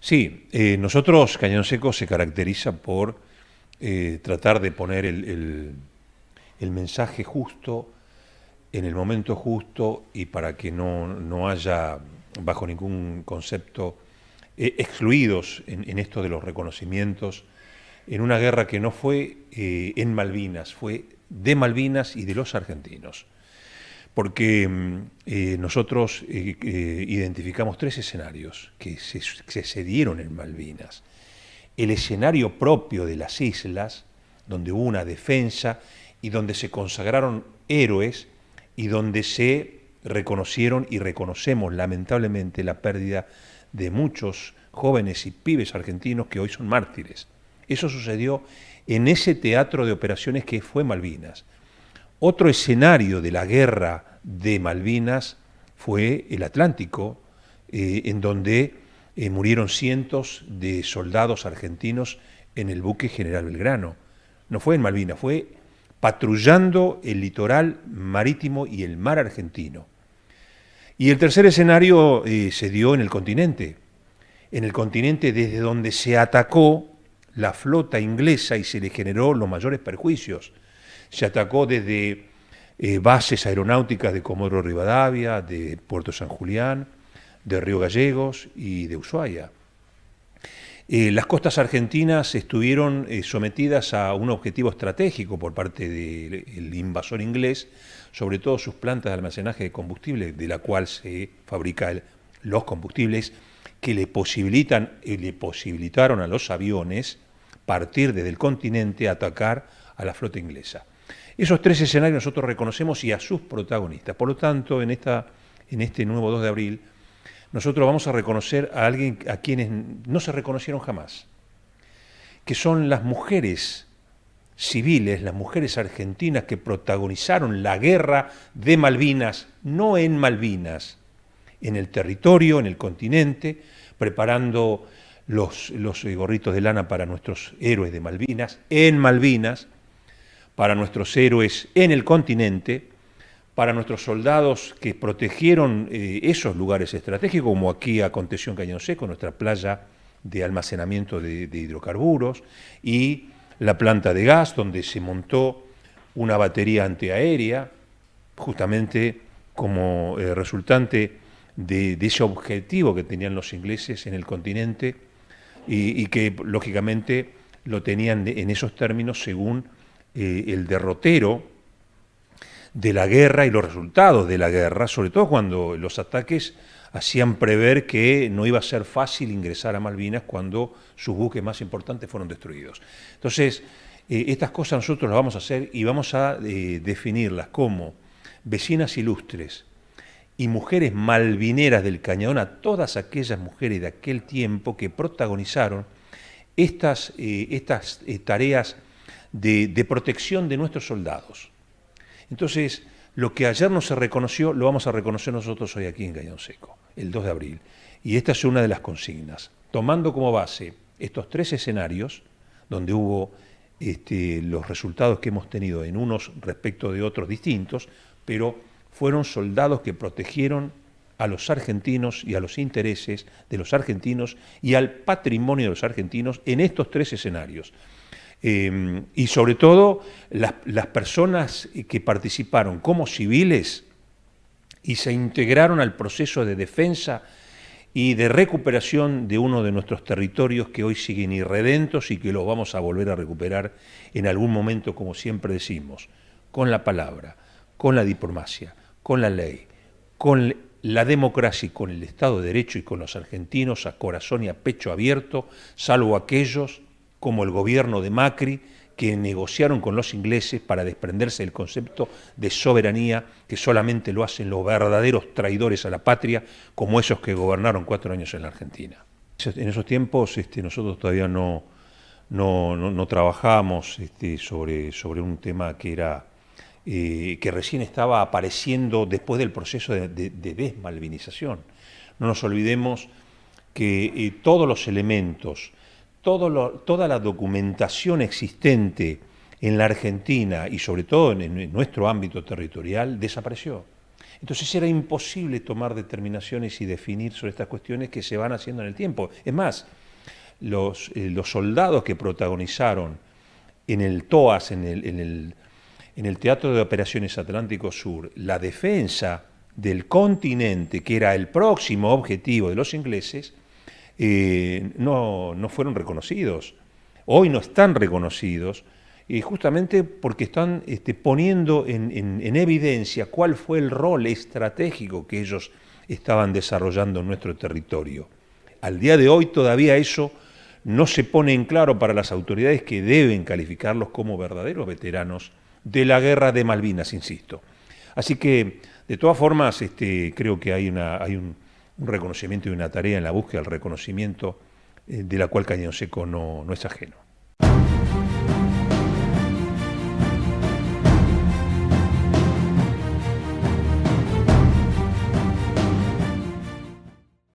Sí, nosotros Cañón Seco se caracteriza por tratar de poner el mensaje justo en el momento justo y para que no haya, bajo ningún concepto, excluidos en esto de los reconocimientos, en una guerra que no fue en Malvinas, fue de Malvinas y de los argentinos. Porque nosotros identificamos tres escenarios que se dieron en Malvinas. El escenario propio de las islas, donde hubo una defensa y donde se consagraron héroes y donde se reconocieron y reconocemos lamentablemente la pérdida de muchos jóvenes y pibes argentinos que hoy son mártires. Eso sucedió en ese teatro de operaciones que fue Malvinas. Otro escenario de la guerra de Malvinas fue el Atlántico, en donde murieron cientos de soldados argentinos en el buque General Belgrano. No fue en Malvinas, fue patrullando el litoral marítimo y el mar argentino. Y el tercer escenario se dio en el continente desde donde se atacó la flota inglesa y se le generó los mayores perjuicios. Se atacó desde bases aeronáuticas de Comodoro Rivadavia, de Puerto San Julián, de Río Gallegos y de Ushuaia. Las costas argentinas estuvieron sometidas a un objetivo estratégico por parte del invasor inglés, sobre todo sus plantas de almacenaje de combustible, de la cual se fabrican los combustibles, que le posibilitaron a los aviones partir desde el continente a atacar a la flota inglesa. Esos tres escenarios nosotros reconocemos y a sus protagonistas. Por lo tanto, en este nuevo 2 de abril, nosotros vamos a reconocer a alguien a quienes no se reconocieron jamás, que son las mujeres civiles, las mujeres argentinas que protagonizaron la guerra de Malvinas, no en Malvinas, en el territorio, en el continente, preparando los gorritos de lana para nuestros héroes de Malvinas, en Malvinas, para nuestros héroes en el continente, para nuestros soldados que protegieron esos lugares estratégicos, como aquí aconteció en Cañón Seco, nuestra playa de almacenamiento de hidrocarburos, y la planta de gas, donde se montó una batería antiaérea, justamente como resultante de ese objetivo que tenían los ingleses en el continente y que lógicamente lo tenían en esos términos según el derrotero de la guerra y los resultados de la guerra, sobre todo cuando los ataques hacían prever que no iba a ser fácil ingresar a Malvinas cuando sus buques más importantes fueron destruidos. Entonces, estas cosas nosotros las vamos a hacer y vamos a definirlas como vecinas ilustres y mujeres malvineras del Cañadón, a todas aquellas mujeres de aquel tiempo que protagonizaron estas tareas de protección de nuestros soldados. Entonces, lo que ayer no se reconoció, lo vamos a reconocer nosotros hoy aquí en Cañón Seco, el 2 de abril. Y esta es una de las consignas. Tomando como base estos tres escenarios, donde hubo los resultados que hemos tenido en unos respecto de otros distintos, pero fueron soldados que protegieron a los argentinos y a los intereses de los argentinos y al patrimonio de los argentinos en estos tres escenarios. Y sobre todo las personas que participaron como civiles y se integraron al proceso de defensa y de recuperación de uno de nuestros territorios que hoy siguen irredentos y que los vamos a volver a recuperar en algún momento, como siempre decimos, con la palabra, con la diplomacia, con la ley, con la democracia y con el Estado de Derecho y con los argentinos a corazón y a pecho abierto, salvo aquellos como el gobierno de Macri, que negociaron con los ingleses para desprenderse del concepto de soberanía, que solamente lo hacen los verdaderos traidores a la patria, como esos que gobernaron 4 años en la Argentina. En esos tiempos nosotros todavía no trabajábamos sobre un tema que recién estaba apareciendo después del proceso de desmalvinización. No nos olvidemos que todos los elementos, toda la documentación existente en la Argentina y sobre todo en nuestro ámbito territorial desapareció. Entonces era imposible tomar determinaciones y definir sobre estas cuestiones que se van haciendo en el tiempo. Es más, los soldados que protagonizaron en el TOAS, en el Teatro de Operaciones Atlántico Sur, la defensa del continente, que era el próximo objetivo de los ingleses, no fueron reconocidos. Hoy no están reconocidos, justamente porque están poniendo en evidencia cuál fue el rol estratégico que ellos estaban desarrollando en nuestro territorio. Al día de hoy todavía eso no se pone en claro para las autoridades, que deben calificarlos como verdaderos veteranos de la guerra de Malvinas, insisto. Así que, de todas formas, creo que hay un reconocimiento y una tarea en la búsqueda del reconocimiento, de la cual Cañón Seco no es ajeno.